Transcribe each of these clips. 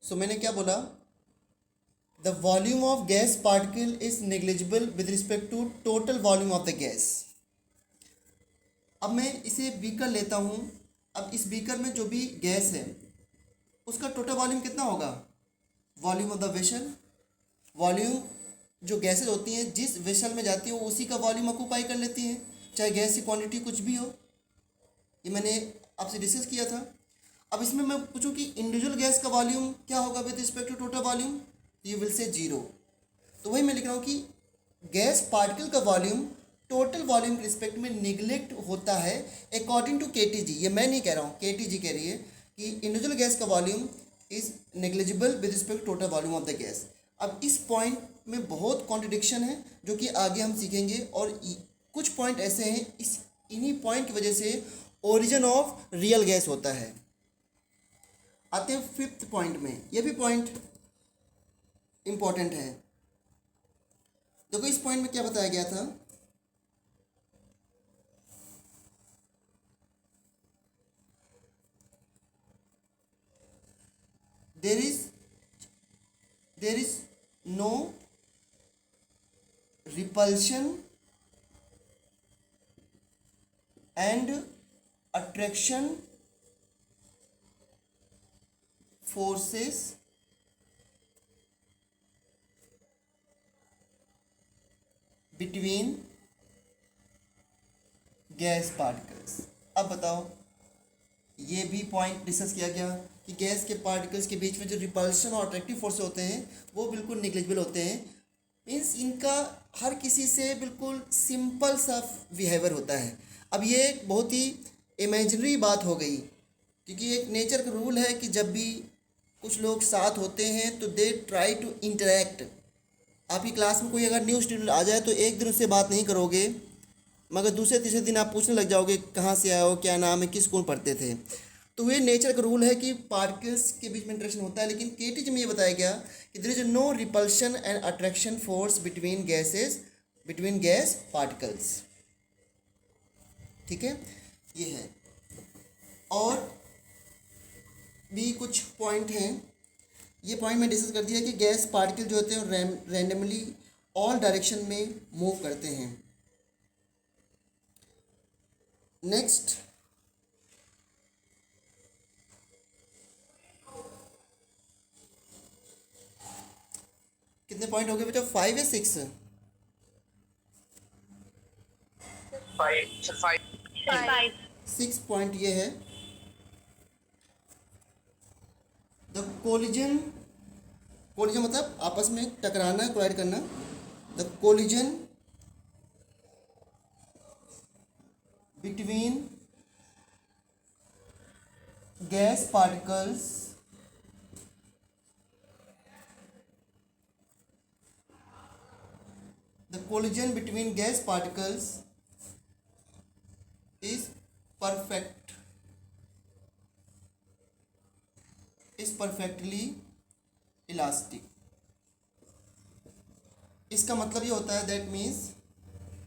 सो मैंने क्या बोला, the volume of gas particle is negligible with respect to total volume of the gas. अब मैं इसे बीकर लेता हूँ। अब इस बीकर में जो भी गैस है उसका टोटल वॉल्यूम कितना होगा, volume of the vessel. Volume जो गैसेज होती हैं जिस वेसल में जाती है वो उसी का वॉल्यूम ऑक्यूपाई कर लेती हैं, चाहे गैस की क्वांटिटी कुछ भी हो। ये मैंने आपसे डिस्कस किया था। अब इसमें मैं पूछूं कि इंडिविजुअल गैस का वॉल्यूम क्या होगा with respect to total volume, you will say zero. तो वही मैं लिख रहा हूँ कि गैस पार्टिकल का वॉल्यूम टोटल वॉल्यूम के रिस्पेक्ट में निगलेक्ट होता है अकॉर्डिंग टू केटीजी। ये मैं नहीं कह रहा हूँ, केटीजी कह रही है कि इंडिविजुअल गैस का volume is negligible with respect to total volume of the gas. अब इस पॉइंट में बहुत कॉन्ट्रडिक्शन है जो कि आगे हम सीखेंगे, और कुछ पॉइंट ऐसे हैं इन्हीं पॉइंट की वजह से ओरिजिन ऑफ रियल गैस होता है। आते हैं फिफ्थ पॉइंट में। यह भी पॉइंट इंपॉर्टेंट है। देखो इस पॉइंट में क्या बताया गया था, there is no repulsion and attraction forces between gas particles. अब बताओ, ये भी पॉइंट डिस्कस किया गया कि गैस के पार्टिकल्स के बीच में जो रिपल्शन और अट्रैक्टिव फोर्स होते हैं वो बिल्कुल निग्लिजिबल होते हैं। मीन्स इनका हर किसी से बिल्कुल सिंपल सा बिहेवियर होता है। अब ये एक बहुत ही इमेजिनरी बात हो गई, क्योंकि एक नेचर का रूल है कि जब भी कुछ लोग साथ होते हैं तो दे ट्राई टू इंटरेक्ट। आपकी क्लास में कोई अगर न्यू स्टूडेंट आ जाए तो एक दिन उससे बात नहीं करोगे, मगर दूसरे तीसरे दिन आप पूछने लग जाओगे कहाँ से आए हो, क्या नाम है, किस स्कूल पढ़ते थे। तो ये नेचर का रूल है कि पार्टिकल्स के बीच में इंटरेक्शन होता है। लेकिन केटीजी में ये बताया गया कि there is no repulsion and attraction force between gas particles. ठीक है, ये है। और भी कुछ पॉइंट हैं, ये पॉइंट मैं डिस्कस कर दिया कि गैस पार्टिकल जो होते हैं रैंडमली ऑल डायरेक्शन में मूव करते हैं। नेक्स्ट, कितने पॉइंट हो गए बेटा, 5 या 6? 6 पॉइंट ये है। द कोलिजन मतलब आपस में टकराना, कोलाइड करना। The collision between gas particles is perfectly elastic। इसका मतलब ये होता है, that means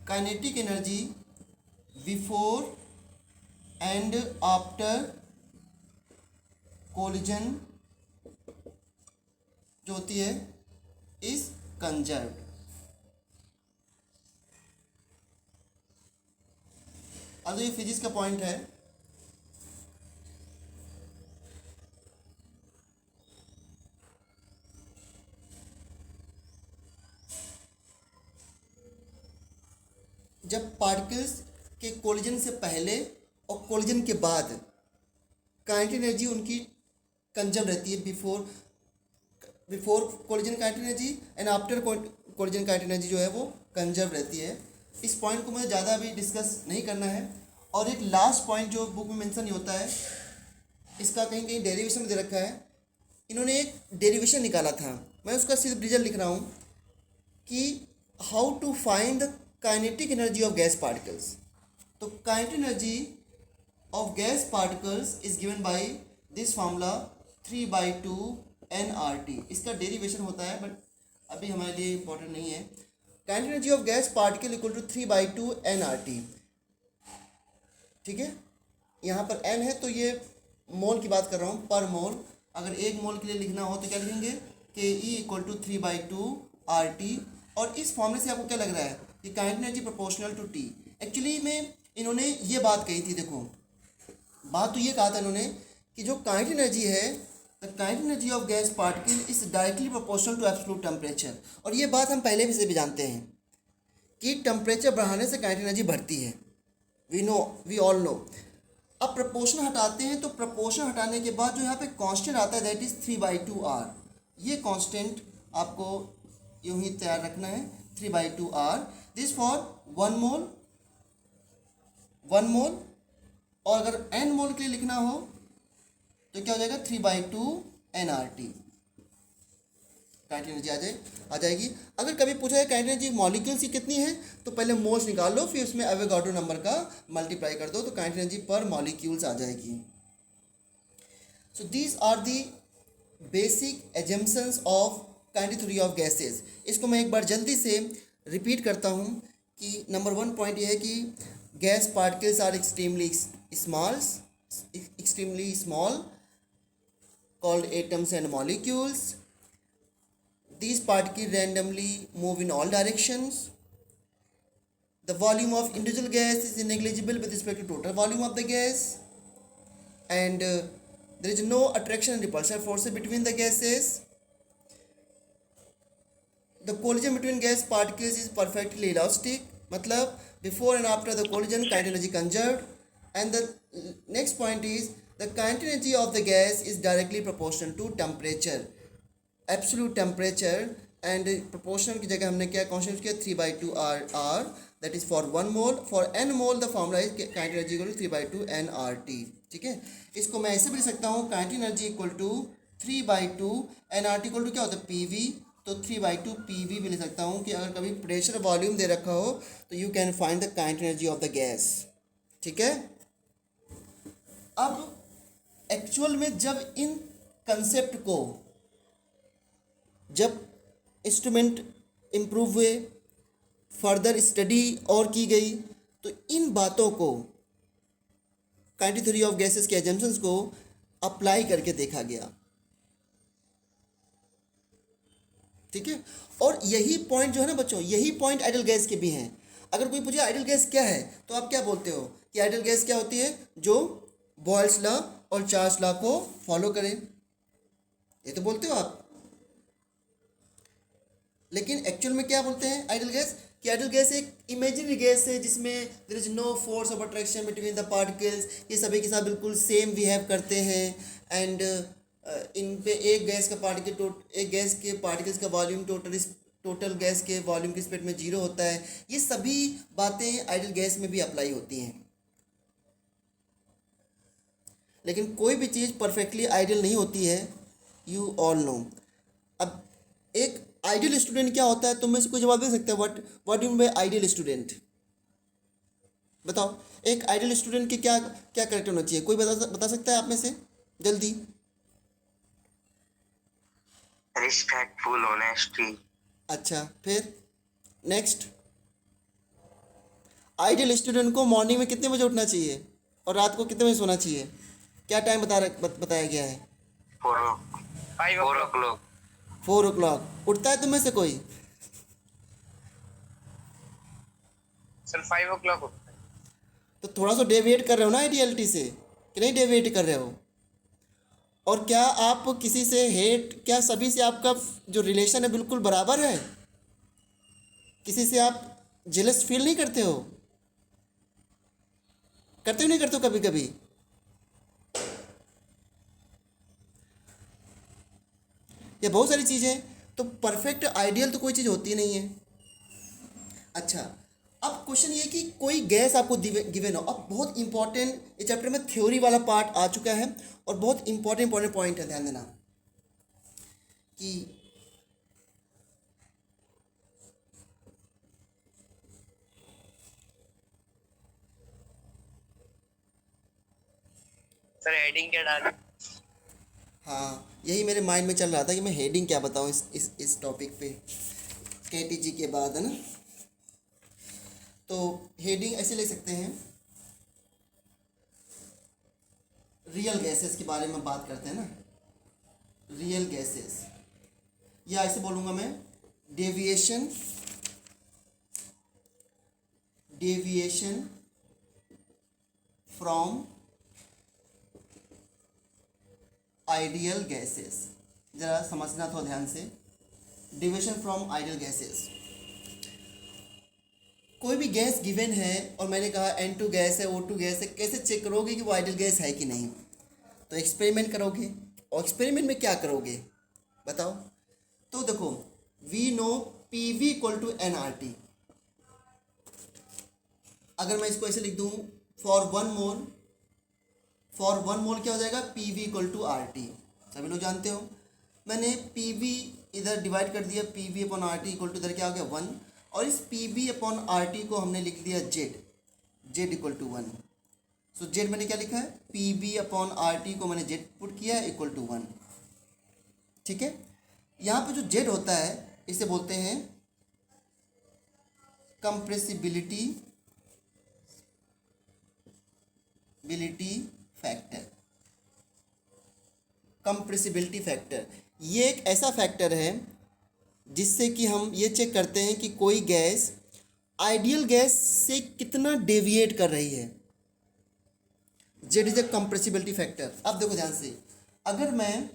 kinetic energy before and after collision जो होती है इज कंजर्व्ड। अब ये फिजिक्स का पॉइंट है। जब पार्टिकल्स के कोलिजन से पहले और कोलिजन के बाद काइनेटिक एनर्जी उनकी कंजर्व रहती है, before collision kinetic energy and after collision kinetic energy जो है वो कंजर्व रहती है। इस पॉइंट को मुझे ज़्यादा अभी डिस्कस नहीं करना है। और एक लास्ट पॉइंट जो बुक में मेंशन नहीं होता है, इसका कहीं कहीं डेरिवेशन में दे रखा है। इन्होंने एक डेरिवेशन निकाला था, मैं उसका सिर्फ रिजल्ट लिख रहा हूँ कि how to find the kinetic energy of gas particles. तो kinetic energy of gas particles is given by this formula 3/2 nRT। इसका डेरिवेशन होता है बट अभी हमारे लिए इम्पोर्टेंट नहीं है। Kinetic energy of gas particle equal to 3/2 nRT। ठीक है, यहाँ पर n है तो ये मोल की बात कर रहा हूँ, पर मोल। अगर 1 मोल के लिए लिखना हो तो क्या लिखेंगे, के ई इक्वल टू 3/2 RT। और इस फॉर्मूले से आपको क्या लग रहा है कि kinetic energy proportional to T. Actually में इन्होंने ये बात कही थी, देखो बात तो ये कहा था इन्होंने कि जो काइनेटिक एनर्जी है, the kinetic energy of gas particle is directly proportional to absolute temperature. और ये बात हम पहले से भी जानते हैं कि टेम्परेचर बढ़ाने से काइनेटिक एनर्जी बढ़ती है, वी ऑल नो। अब प्रपोर्शन हटाते हैं तो प्रपोर्शन हटाने के बाद जो यहाँ पे कांस्टेंट आता है दैट इज़ 3/2 R। ये कांस्टेंट आपको यूं ही तैयार रखना है, 3/2 R। दिस फॉर 1 मोल। और अगर n मोल के लिए लिखना हो तो क्या हो जाएगा, 3/2 nRT। काइनेटिक एनर्जी आ जाएगी। अगर कभी पूछा है काइनेटिक एनर्जी मॉलिक्यूल्स की कितनी है तो पहले मोल्स निकाल लो, फिर उसमें एवोगाड्रो नंबर का मल्टीप्लाई कर दो तो काइनेटिक एनर्जी पर मॉलिक्यूल्स आ जाएगी। So these are the basic assumptions of kinetic theory of gases. इसको मैं एक बार जल्दी से रिपीट करता हूँ कि नंबर 1 पॉइंट ये है कि gas particles are extremely small called atoms and molecules. These particles randomly move in all directions. The volume of individual gas is negligible with respect to total volume of the gas. And there is no attraction and repulsion forces between the gases. The collision between gas particles is perfectly elastic. मतलब before and after the collision, kinetic energy conserved. And the next point is the kinetic energy of the gas is directly proportional to temperature. Absolute temperature and proportional की जगह हमने क्या constant किया, 3/2 R that is for 1 mole. For n mole the formula is kinetic energy equal to 3/2 nRT। ठीक है, इसको मैं ऐसे भी लिख सकता हूँ, kinetic energy equal to 3/2 nRT equal to क्या होता है, PV। तो 3/2 PV भी लिख सकता हूँ कि अगर कभी प्रेशर वॉल्यूम दे रखा हो तो you can find the kinetic energy of the gas. ठीक है, अब एक्चुअल में जब इन कंसेप्ट को जब इंस्ट्रूमेंट इम्प्रूव हुए, फर्दर स्टडी और की गई तो इन बातों को काइनेटिक थ्योरी ऑफ गैसेस के एजम्पशंस को अप्लाई करके देखा गया। ठीक है, और यही पॉइंट जो है ना बच्चों, यही पॉइंट आइडियल गैस के भी हैं। अगर कोई पूछे आइडियल गैस क्या है तो आप क्या बोलते हो कि आइडियल गैस क्या होती है, जो बॉयल्स लॉ और चार्ल्स लॉ को फॉलो करे, ये तो बोलते हो आप। लेकिन एक्चुअल में क्या बोलते हैं आइडियल गैस, कि आइडियल गैस एक इमेजिनरी गैस है जिसमें there is no force of attraction between the particles. ये सभी के साथ बिल्कुल सेम बिहेव करते हैं एंड इन पे एक गैस के पार्टिकल्स का वॉल्यूम टोटल गैस के वॉल्यूम के रिस्पेक्ट में 0 होता है। ये सभी बातें आइडियल गैस में भी अप्लाई होती हैं। लेकिन कोई भी चीज़ परफेक्टली आइडियल नहीं होती है, यू ऑल नो। अब एक आइडियल स्टूडेंट क्या होता है, तुम में से कोई जवाब दे सकता है, what you mean by ideal student? बताओ, एक आइडियल स्टूडेंट के क्या क्या कैरेक्टर होना चाहिए, कोई बता सकता है आप में से जल्दी? Respectful, honesty. अच्छा, फिर नेक्स्ट, आइडियल स्टूडेंट को मॉर्निंग में कितने बजे उठना चाहिए और रात को कितने बजे सोना चाहिए? क्या टाइम बताया गया है? 4 o'clock। उठता है तुम में से कोई? सर 5 o'clock उठता है। तो थोड़ा सा डेविएट कर रहे हो ना आइडियलिटी से, कि नहीं डेविएट कर रहे हो? और क्या आप किसी से क्या सभी से आपका जो रिलेशन है बिल्कुल बराबर है? किसी से आप जेलस फील नहीं करते हो? नहीं करते हो कभी कभी? ये बहुत सारी चीज़ें, तो परफेक्ट आइडियल तो कोई चीज़ होती नहीं है। अच्छा, अब क्वेश्चन ये कि कोई गैस आपको गिवन हो। अब बहुत इंपॉर्टेंट इस चैप्टर में थ्योरी वाला पार्ट आ चुका है और बहुत इंपॉर्टेंट पॉइंट है, ध्यान देना कि सर हेडिंग क्या डालें? हाँ, यही मेरे माइंड में चल रहा था कि मैं हेडिंग क्या बताऊँ इस टॉपिक पे, केटीजी के बाद, है ना। तो हेडिंग ऐसे ले सकते हैं, रियल गैसेस के बारे में बात करते हैं ना। रियल गैसेस, या ऐसे बोलूँगा मैं डेविएशन फ्रॉम आइडियल गैसेस। ज़रा समझना थोड़ा ध्यान से, डेविएशन फ्रॉम आइडियल गैसेस। कोई भी गैस गिवन है और मैंने कहा N2 गैस है, O2 गैस है, कैसे चेक करोगे कि वो आइडियल गैस है कि नहीं? तो एक्सपेरिमेंट करोगे, और एक्सपेरिमेंट में क्या करोगे बताओ? तो देखो, we know PV equal to nRT। अगर मैं इसको ऐसे लिख दूँ, फॉर वन मोल क्या हो जाएगा? PV equal to RT। सभी लोग जानते हो। मैंने PV इधर डिवाइड कर दिया, PV upon RT equal to इधर क्या हो गया? 1, और इस PV अपॉन RT को हमने लिख दिया Z equal to 1। So Z मैंने क्या लिखा है? PV अपॉन RT को मैंने Z पुट किया है इक्वल टू 1। ठीक है, यहाँ पे जो Z होता है इसे बोलते हैं कंप्रेसिबिलिटी फैक्टर। कंप्रेसिबिलिटी फैक्टर ये एक ऐसा फैक्टर है जिससे कि हम ये चेक करते हैं कि कोई गैस आइडियल गैस से कितना डेविएट कर रही है। Z is a compressibility factor. अब देखो ध्यान से, अगर मैं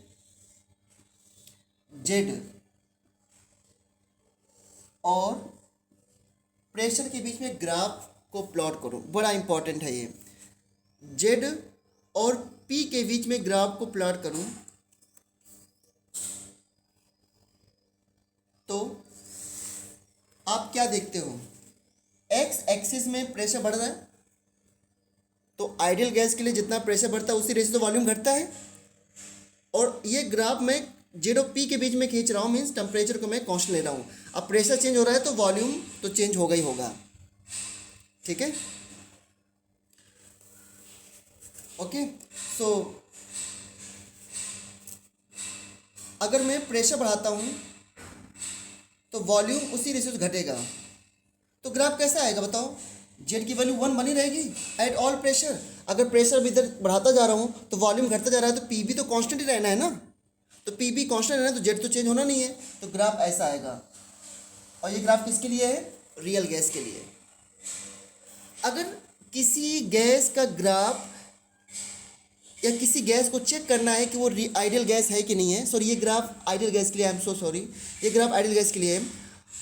जेड और प्रेशर के बीच में ग्राफ को प्लॉट करूं, बड़ा इंपॉर्टेंट है ये। जेड और पी के बीच में ग्राफ को प्लॉट करूं तो आप क्या देखते हो? एक्स एक्सिस में प्रेशर बढ़ रहा है, तो आइडियल गैस के लिए जितना प्रेशर बढ़ता है उसी रेशो से वॉल्यूम घटता है। और ये ग्राफ मैं जेड और पी के बीच में खींच रहा हूँ, मीन्स टेम्परेचर को मैं कांस्टेंट ले रहा हूँ। अब प्रेशर चेंज हो रहा है तो वॉल्यूम तो चेंज होगा ही होगा। ठीक है, ओके। सो अगर मैं प्रेशर बढ़ाता हूँ तो वॉल्यूम उसी रेशो से घटेगा। तो ग्राफ कैसा आएगा बताओ? जेड की वैल्यू 1 बनी रहेगी एट ऑल प्रेशर। अगर प्रेशर भी इधर बढ़ाता जा रहा हूँ तो वॉल्यूम घटता जा रहा है, तो पी भी तो कांस्टेंट ही रहना है ना। तो पी भी कांस्टेंट रहना है तो जेड तो चेंज होना नहीं है। तो ग्राफ ऐसा आएगा। और ये ग्राफ किसके लिए है? रियल गैस के लिए। अगर किसी गैस का ग्राफ या किसी गैस को चेक करना है कि वो आइडियल गैस है कि नहीं है, सॉरी ये ग्राफ आइडियल गैस के लिए, आई एम सो सॉरी, ये ग्राफ आइडियल गैस के लिए है।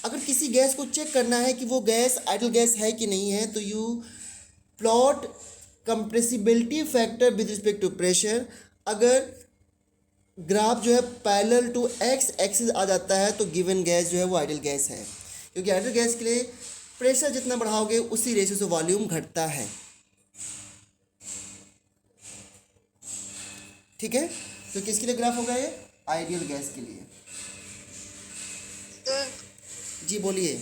अगर किसी गैस को चेक करना है कि वो गैस आइडियल गैस है कि नहीं है, तो you plot compressibility factor with respect to pressure. अगर ग्राफ जो है पैरेलल टू एक्स एक्सिस आ जाता है तो गिवन गैस जो है वो आइडियल गैस है, क्योंकि आइडियल गैस के लिए प्रेशर जितना बढ़ाओगे उसी रेशो से वॉल्यूम घटता है। ठीक है, तो किसके लिए ग्राफ होगा ये? आइडियल गैस के लिए। तो जी बोलिए।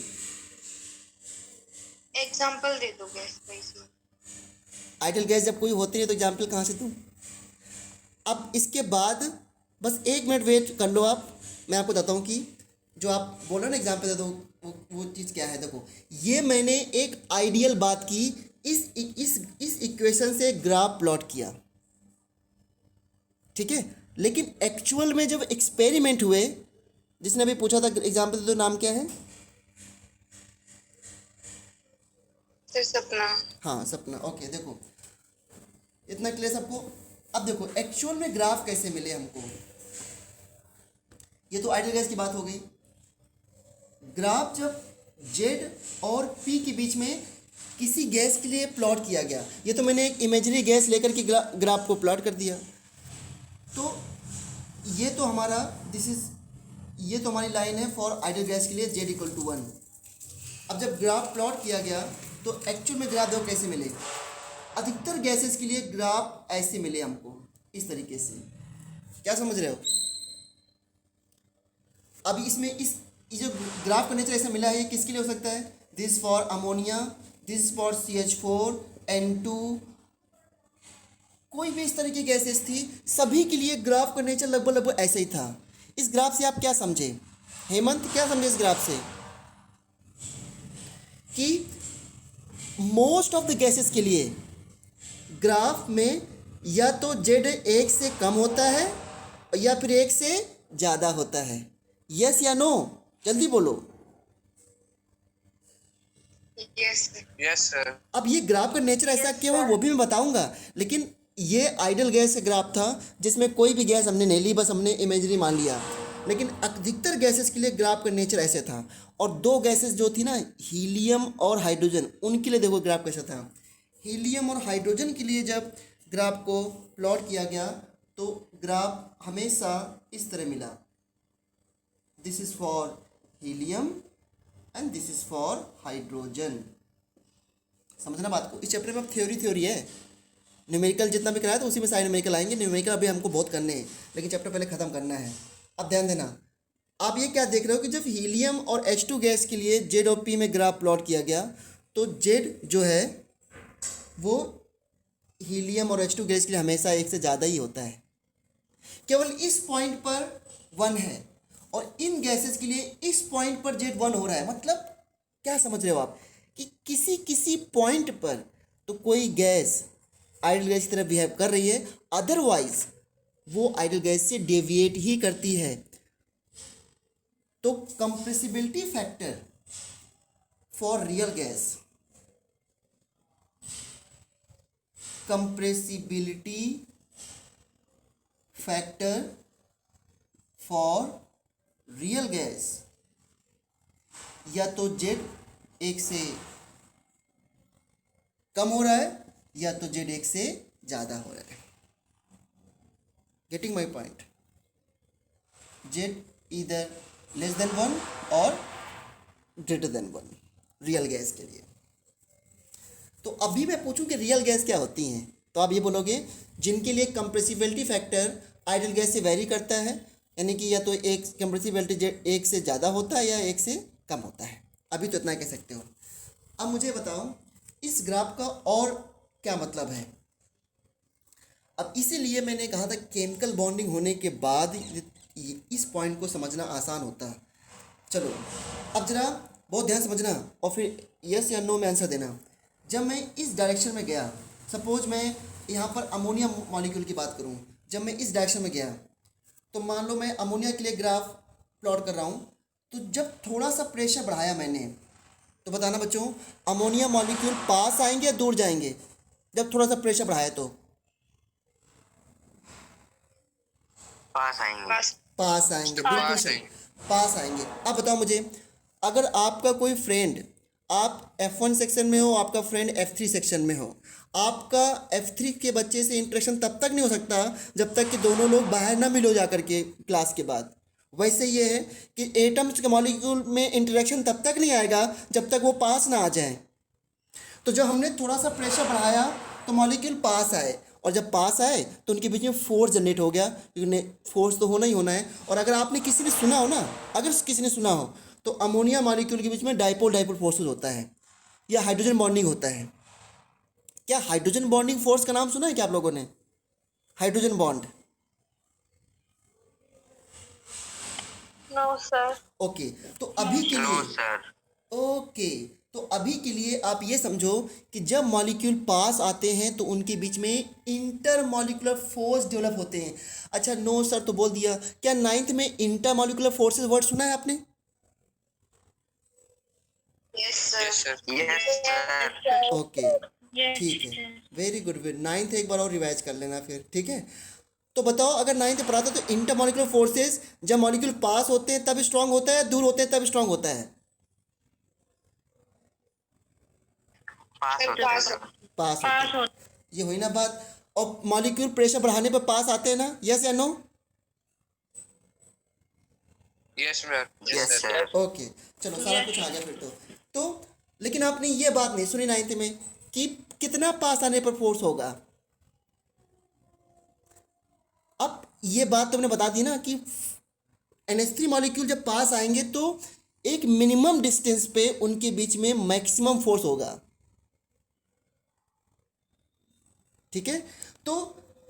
एग्जांपल दे दो गैस का इसमें। आइडियल गैस जब कोई होती है तो एग्जाम्पल कहाँ से दूँ? अब इसके बाद बस 1 मिनट वेट कर लो आप, मैं आपको बताता हूँ कि जो आप बोलो ना एग्जाम्पल दे दो, वो चीज़ क्या है। देखो, ये मैंने एक आइडियल बात की, इस इक्वेशन से ग्राफ प्लॉट किया। ठीक है, लेकिन एक्चुअल में जब एक्सपेरिमेंट हुए, जिसने अभी पूछा था एग्जाम्पल दे दो, नाम क्या है? फिर सपना। हाँ सपना। ओके, देखो इतना क्लियर सबको। अब देखो एक्चुअल में ग्राफ कैसे मिले हमको। ये तो आइडियल गैस की बात हो गई। ग्राफ जब जेड और पी के बीच में किसी गैस के लिए प्लॉट किया गया, ये तो मैंने एक इमेजरी गैस लेकर के ग्राफ को प्लॉट कर दिया। तो ये तो हमारा ये तो हमारी लाइन है फॉर आइडियल गैस के लिए जेड इक्वल टू 1। अब जब ग्राफ प्लॉट किया गया तो एक्चुअल में ग्राफ देखो कैसे मिले। अधिकतर गैसेस के लिए ग्राफ ऐसे मिले हमको, इस तरीके से। क्या समझ रहे हो? अभी इसमें ये जो ग्राफ का नेचर ऐसा मिला है, ये किसके लिए हो सकता है? This for ammonia, this for CH4, N2, कोई भी इस तरह की गैसेस थी, सभी के लिए ग्राफ का नेचर लगभग ऐसा ही था। इस ग्राफ से आप क्या समझे? हेमंत क्या समझे इस ग्राफ से? कि मोस्ट ऑफ द गैसेस के लिए ग्राफ में या तो जेड 1 से कम होता है या फिर एक से ज़्यादा होता है? यस या नो? जल्दी बोलो। Yes yes sir. अब ये ग्राफ का नेचर ऐसा Yes, क्यों है sir. वो भी मैं बताऊंगा, लेकिन ये आइडल गैस का ग्राफ था जिसमें कोई भी गैस हमने नहीं ली, बस हमने इमेजरी मान लिया। लेकिन अधिकतर गैसेस के लिए ग्राफ का नेचर ऐसे था। और दो गैसेस जो थी ना, हीलियम और हाइड्रोजन, उनके लिए देखो ग्राफ कैसा था। हीलियम और हाइड्रोजन के लिए जब ग्राफ को प्लॉट किया गया तो ग्राफ हमेशा इस तरह मिला। This is for helium and this is for hydrogen. समझना बात को। इस चैप्टर में अब थ्योरी है, न्यूमेरिकल जितना भी कराया तो उसी में सारे न्यूमेरिकल आएंगे। न्यूमेरिकल अभी हमको बहुत करने हैं, लेकिन चैप्टर पहले ख़त्म करना है। अब ध्यान देना, आप ये क्या देख रहे हो कि जब हीलियम और H2 गैस के लिए जेड और पी में ग्राफ प्लॉट किया गया तो जेड जो है वो हीलियम और H2 गैस के लिए हमेशा एक से ज़्यादा ही होता है। केवल इस पॉइंट पर 1 है और इन गैसेस के लिए इस पॉइंट पर जेड 1 हो रहा है। मतलब क्या समझ रहे हो आप कि किसी किसी पॉइंट पर तो कोई गैस आइडल गैस की तरह बिहेव कर रही है, अदरवाइज वो आइडल गैस से डेविएट ही करती है। तो compressibility factor for real gas, compressibility factor for real gas या तो जेड 1 से कम हो रहा है या तो जेड 1 से ज़्यादा हो रहा है। Getting my point? जेड इधर लेस देन 1 और ग्रेटर देन 1 रियल गैस के लिए। तो अभी मैं पूछूं कि रियल गैस क्या होती हैं, तो आप ये बोलोगे जिनके लिए कंप्रेसिबिलिटी फैक्टर आइडल गैस से वेरी करता है, यानी कि या तो एक कंप्रेसिबिलिटी जेड 1 से ज़्यादा होता है या 1 से कम होता है। अभी तो इतना कह सकते हो। अब मुझे बताओ इस ग्राफ का और क्या मतलब है। अब इसीलिए मैंने कहा था केमिकल बॉन्डिंग होने के बाद इस पॉइंट को समझना आसान होता है। चलो अब ज़रा बहुत ध्यान समझना और फिर यस या नो में आंसर देना। जब मैं इस डायरेक्शन में गया, सपोज मैं यहाँ पर अमोनिया मॉलिक्यूल की बात करूँ, जब मैं इस डायरेक्शन में गया तो मान लो मैं अमोनिया के लिए ग्राफ प्लॉट कर रहा हूँ, तो जब थोड़ा सा प्रेशर बढ़ाया मैंने, तो बताना बच्चों अमोनिया मॉलिक्यूल पास आएंगे या दूर जाएंगे? जब थोड़ा सा प्रेशर बढ़ाया तो पास आएंगे। पास आएंगे, बिल्कुल सही, पास आएंगे। अब बताओ मुझे, अगर आपका कोई फ्रेंड, आप F1 सेक्शन में हो, आपका फ्रेंड F3 सेक्शन में हो, आपका F3 के बच्चे से इंटरेक्शन तब तक नहीं हो सकता जब तक कि दोनों लोग बाहर ना मिलो जा करके क्लास के बाद। वैसे ये है कि एटम्स के मॉलिक्यूल में इंटरेक्शन तब तक नहीं आएगा जब तक वो पास ना आ जाए। तो जब हमने थोड़ा सा प्रेशर बढ़ाया तो मॉलिक्यूल पास आए, और जब पास आए तो उनके बीच में फोर्स जनरेट हो गया, क्योंकि फोर्स तो होना ही होना है। और अगर आपने किसी ने सुना हो ना, अगर किसी ने सुना हो तो अमोनिया मॉलिक्यूल के बीच में डाइपोल फोर्सेस होता है या हाइड्रोजन बॉन्डिंग होता है। क्या हाइड्रोजन बॉन्डिंग फोर्स का नाम सुना है क्या आप लोगों ने? Hydrogen bond. No sir. Okay, तो अभी के नो लिए सर। ओके, तो अभी के लिए आप ये समझो कि जब मॉलिक्यूल पास आते हैं तो उनके बीच में इंटर मॉलिक्यूलर फोर्स डेवलप होते हैं। अच्छा नो सर तो बोल दिया, क्या 9th में इंटर मॉलिक्यूलर फोर्सेस वर्ड सुना है आपने? Yes yes sir. Sir. Yes sir. Okay ठीक है, वेरी गुड। 9th एक बार और रिवाइज कर लेना फिर, ठीक है। तो बताओ अगर 9th पढ़ा था तो इंटर मॉलिक्यूलर फोर्सेस जब मॉलिक्यूल पास होते हैं तब स्ट्रांग होता है, दूर होते हैं तब स्ट्रांग होता है? पास होते हैं सर। पास होते हैं, ये हुई ना बात। और मॉलिक्यूल प्रेशर बढ़ाने पर पास आते हैं ना, यस या no? Yes sir. Yes sir. Okay चलो सारा कुछ आ गया फिर तो लेकिन आपने ये बात नहीं सुनी 9th में कि कितना पास आने पर फोर्स होगा। अब ये बात तुमने बता दी ना कि NH3 मॉलिक्यूल जब पास आएंगे तो एक मिनिमम डिस्टेंस पे उनके बीच में मैक्सिमम फोर्स होगा, ठीक है। तो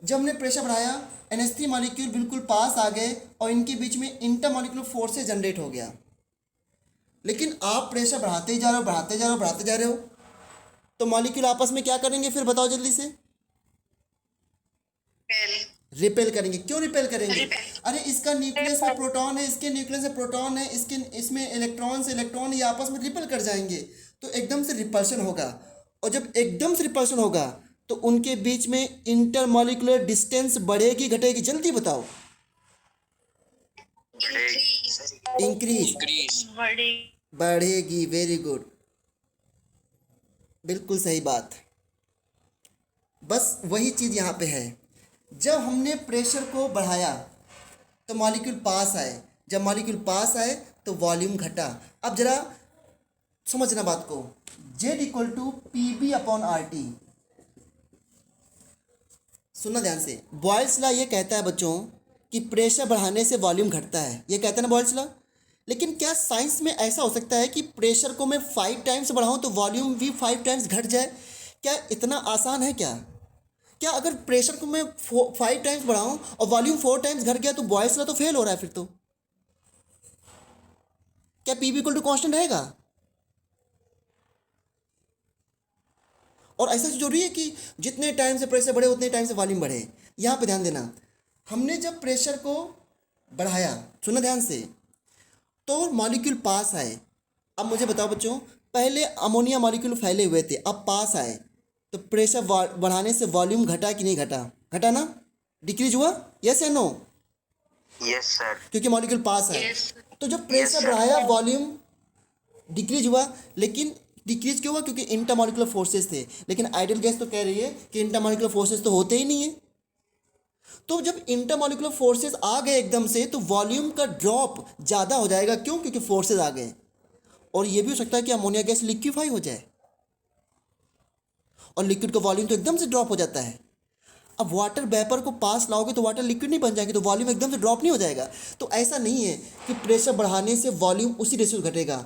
जब हमने प्रेशर बढ़ाया NH3 मॉलिक्यूल बिल्कुल पास आ गए और इनके बीच में इंटर मॉलिक्यूलर फोर्सेस जनरेट हो गया। लेकिन आप प्रेशर बढ़ाते ही जा रहे हो, बढ़ाते जा रहे हो, बढ़ाते जा रहे हो, तो मॉलिक्यूल आपस में क्या करेंगे फिर बताओ जल्दी से? रिपेल करेंगे। क्यों रिपेल करेंगे? अरे इसका न्यूक्लियस में प्रोटॉन है, इसके न्यूक्लियस में प्रोटॉन है, इसके इसमें इलेक्ट्रॉन से इलेक्ट्रॉन ये आपस में रिपेल कर जाएंगे, तो एकदम से रिपल्शन होगा। और जब एकदम से रिपल्शन होगा तो उनके बीच में इंटरमॉलिक्यूलर डिस्टेंस बढ़ेगी घटेगी? जल्दी बताओ। Increase, increase. बढ़ेगी। वेरी गुड, बिल्कुल सही बात। बस वही चीज़ यहाँ पे है। जब हमने प्रेशर को बढ़ाया तो मॉलिक्यूल पास आए, जब मॉलिक्यूल पास आए तो वॉल्यूम घटा। अब जरा समझना बात को, Z equal to P B upon R T. सुनना ध्यान से, बॉयल्स लॉ ये कहता है बच्चों कि प्रेशर बढ़ाने से वॉल्यूम घटता है, ये कहता है ना बॉयल्स लॉ। लेकिन क्या साइंस में ऐसा हो सकता है कि प्रेशर को मैं 5 टाइम्स बढ़ाऊं तो वॉल्यूम भी 5 टाइम्स घट जाए? क्या इतना आसान है क्या? क्या अगर प्रेशर को मैं 5 टाइम्स बढ़ाऊं और वॉल्यूम 4 टाइम्स घट गया तो बॉयल्स लॉ तो फेल हो रहा है फिर तो? क्या P B equal to constant रहेगा? और ऐसा जरूरी है कि जितने टाइम से प्रेशर बढ़े उतने टाइम से वॉल्यूम बढ़े? यहाँ पे ध्यान देना, हमने जब प्रेशर को बढ़ाया, सुनना ध्यान से, तो मॉलिक्यूल पास आए। अब मुझे बताओ बच्चों, पहले अमोनिया मॉलिक्यूल फैले हुए थे, अब पास आए, तो प्रेशर बढ़ाने से वॉल्यूम घटा कि नहीं घटा? घटा ना? डिक्रीज हुआ? यस या नो? Yes sir. क्योंकि मॉलिक्यूल पास है। Yes. तो जब Yes, प्रेशर sir. बढ़ाया वॉल्यूम डिक्रीज हुआ। लेकिन डिक्रीज क्यों हुआ? क्योंकि इंटरमॉलिक्यूलर फोर्सेस थे। लेकिन आइडियल गैस तो कह रही है कि इंटरमॉलिक्यूलर फोर्सेस तो होते ही नहीं है। तो जब इंटरमॉलिक्यूलर फोर्सेस आ गए एकदम से तो वॉल्यूम का ड्रॉप ज़्यादा हो जाएगा। क्यों? क्योंकि फोर्सेस आ गए। और ये भी हो सकता है कि अमोनिया गैस लिक्विफाई हो जाए और लिक्विड का वॉल्यूम तो एकदम से ड्रॉप हो जाता है। अब वाटर वेपर को पास लाओगे तो वाटर लिक्विड नहीं बन जाएगी, तो वॉल्यूम एकदम से ड्रॉप नहीं हो जाएगा। तो ऐसा नहीं है कि प्रेशर बढ़ाने से वॉल्यूम उसी रेशियो से घटेगा।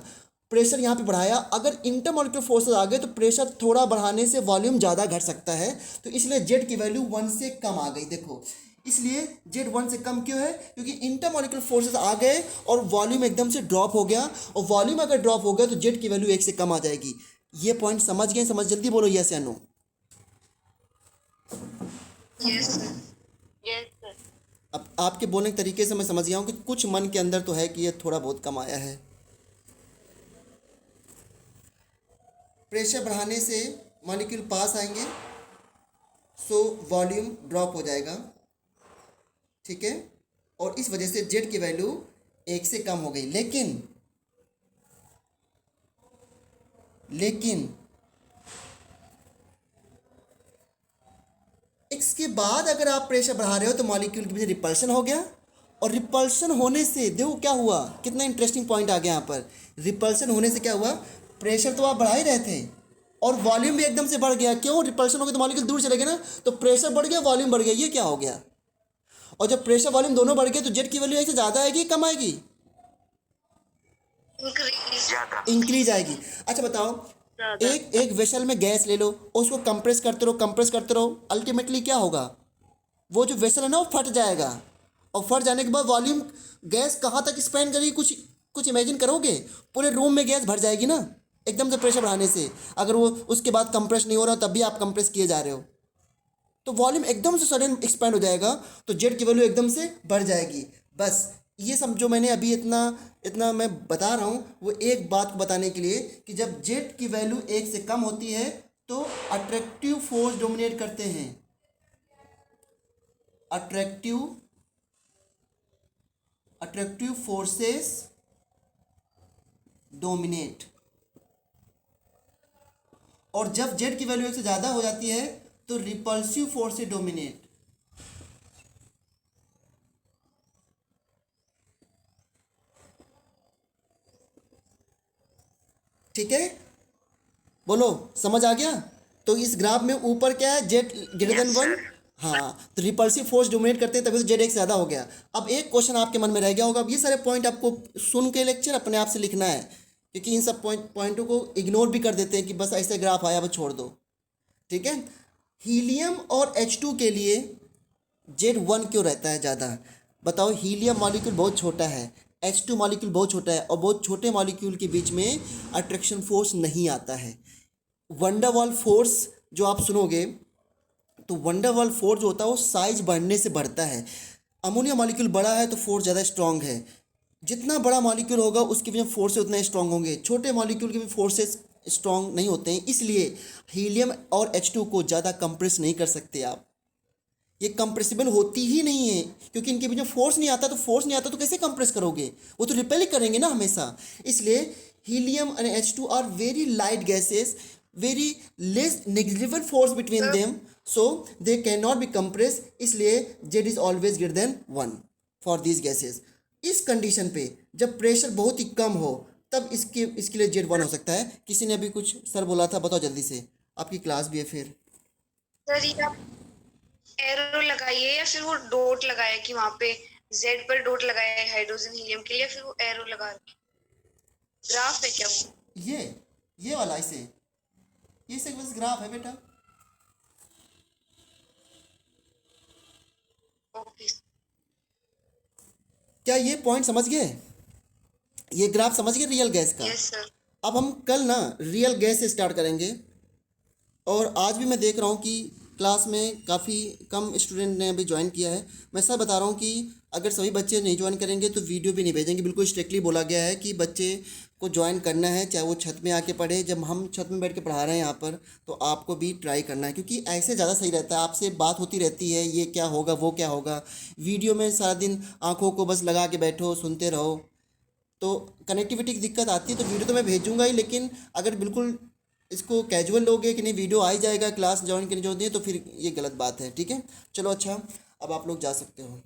प्रेशर यहाँ पे बढ़ाया, अगर इंटरमॉलिक्यूलर फोर्सेस आ गए तो प्रेशर थोड़ा बढ़ाने से वॉल्यूम ज़्यादा घट सकता है। तो इसलिए जेड की वैल्यू 1 से कम आ गई। देखो, इसलिए जेड 1 से कम क्यों है? क्योंकि इंटरमॉलिक्यूलर फोर्सेस आ गए और वॉल्यूम एकदम से ड्रॉप हो गया। और वॉल्यूम अगर ड्रॉप हो गया तो जेड की वैल्यू 1 से कम आ जाएगी। ये पॉइंट समझ गए? समझ, जल्दी बोलो यस या no. Yes, sir. Yes, sir. अब आपके बोलने के तरीके से मैं समझ गया हूँ कि कुछ मन के अंदर तो है कि ये थोड़ा बहुत कम आया है। प्रेशर बढ़ाने से मॉलिक्यूल पास आएंगे, सो वॉल्यूम ड्रॉप हो जाएगा, ठीक है। और इस वजह से जेड की वैल्यू 1 से कम हो गई। लेकिन इसके बाद अगर आप प्रेशर बढ़ा रहे हो तो मॉलिक्यूल के बीच रिपल्शन हो गया। और रिपल्शन होने से देखो क्या हुआ, कितना इंटरेस्टिंग पॉइंट आ गया यहाँ पर। रिपल्शन होने से क्या हुआ? प्रेशर तो आप बढ़ा ही रहे थे और वॉल्यूम भी एकदम से बढ़ गया। क्यों? रिपल्शन हो गया तो मॉलिक्यूल दूर चले गए ना, तो प्रेशर बढ़ गया, वॉल्यूम बढ़ गया। ये क्या हो गया? और जब प्रेशर वॉल्यूम दोनों बढ़ गए तो जेड की वैल्यू ऐसे ज़्यादा आएगी कम आएगी? Increase. ज्यादा। इंक्रीज आएगी। अच्छा बताओ, ज़्यादा। एक वेसल में गैस ले लो, उसको कंप्रेस करते रहो, अल्टीमेटली क्या होगा? वो जो वेसल है ना वो फट जाएगा। और फट जाने के बाद वॉल्यूम, गैस कहाँ तक स्पेंड करेगी? कुछ इमेजिन करोगे? पूरे रूम में गैस भर जाएगी ना एकदम से प्रेशर बढ़ाने से। अगर वो उसके बाद कंप्रेस नहीं हो रहा तब भी आप कंप्रेस किए जा रहे हो तो वॉल्यूम एकदम से सडन एक्सपेंड हो जाएगा, तो जेड की वैल्यू एकदम से बढ़ जाएगी। बस ये सब जो मैंने अभी इतना मैं बता रहा हूँ वो एक बात को बताने के लिए कि जब जेड की वैल्यू 1 से कम होती है तो अट्रैक्टिव फोर्स डोमिनेट करते हैं। Attractive forces dominate. और जब जेड की वैल्यू 1 से ज़्यादा हो जाती है तो रिपल्सिव फोर्सेस डोमिनेट। ठीक है, बोलो समझ आ गया? तो इस ग्राफ में ऊपर क्या है? Z greater than Yes, 1। sir. हाँ, तो रिपल्सिव फोर्स डोमिनेट करते हैं तभी तो जेड 1 से ज़्यादा हो गया। अब एक क्वेश्चन आपके मन में रह गया होगा, अब ये सारे पॉइंट आपको सुन के लेक्चर अपने आप से लिखना है, क्योंकि इन सब पॉइंटों को इग्नोर भी कर देते हैं कि बस ऐसे ग्राफ आया बस छोड़ दो। ठीक है, हीलियम और H2 के लिए Z1 क्यों रहता है ज़्यादा? बताओ, हीलियम मॉलिक्यूल बहुत छोटा है, H2 मॉलिक्यूल बहुत छोटा है, और बहुत छोटे मॉलिक्यूल के बीच में अट्रैक्शन फोर्स नहीं आता है। वंडरवॉल फोर्स जो आप सुनोगे तो वंडरवॉल फोर्स जो होता है वो साइज बढ़ने से बढ़ता है। अमोनिया मॉलिक्यूल बड़ा है तो फोर्स ज़्यादा स्ट्रांग है। जितना बड़ा मॉलिक्यूल होगा उसके भी फोर्सेस उतना स्ट्रांग होंगे। छोटे मॉलिक्यूल के भी फोर्सेस स्ट्रांग नहीं होते हैं, इसलिए हीलियम और H2 को ज़्यादा कंप्रेस नहीं कर सकते आप। ये कंप्रेसिबल होती ही नहीं है, क्योंकि इनके बीच में फोर्स नहीं आता। तो फोर्स नहीं आता तो कैसे कंप्रेस करोगे? वो तो रिपेल ही करेंगे ना हमेशा। इसलिए helium and H2 are very light gases, very less negligible force between them, so they can not be compress. इसलिए Z is always greater than 1 for these gases. इस कंडीशन पे जब प्रेशर बहुत ही कम हो तब इसके लिए जेड 1 हो सकता है। किसी ने अभी कुछ सर बोला था, बताओ जल्दी से, आपकी क्लास भी है फिर। सर ये आप एरो लगाइए या फिर वो डॉट लगाए कि वहां पे जेड पर डॉट लगाया है हाइड्रोजन हीलियम के लिए, फिर वो एरो लगा ग्राफ है क्या वो? ये वाला इसे ये से बस ग्राफ है बेटा। ओके क्या ये पॉइंट समझ गए? ये ग्राफ समझ गए रियल गैस का? Yes sir. अब हम कल ना रियल गैस से स्टार्ट करेंगे। और आज भी मैं देख रहा हूँ कि क्लास में काफ़ी कम स्टूडेंट ने अभी ज्वाइन किया है। मैं सब बता रहा हूँ कि अगर सभी बच्चे नहीं ज्वाइन करेंगे तो वीडियो भी नहीं भेजेंगे। बिल्कुल स्ट्रिक्टली बोला गया है कि बच्चे को ज्वाइन करना है, चाहे वो छत में आके पढ़े। जब हम छत में बैठ के पढ़ा रहे हैं यहाँ पर, तो आपको भी ट्राई करना है, क्योंकि ऐसे ज़्यादा सही रहता है। आपसे बात होती रहती है, ये क्या होगा वो क्या होगा। वीडियो में सारा दिन आँखों को बस लगा के बैठो, सुनते रहो, तो कनेक्टिविटी की दिक्कत आती है। तो वीडियो तो मैं भेजूंगा ही, लेकिन अगर बिल्कुल इसको कैजुअल लोगे कि नहीं वीडियो आ ही जाएगा, क्लास ज्वाइन करनी जो होती है, तो फिर ये गलत बात है। ठीक है, चलो अच्छा, अब आप लोग जा सकते हो।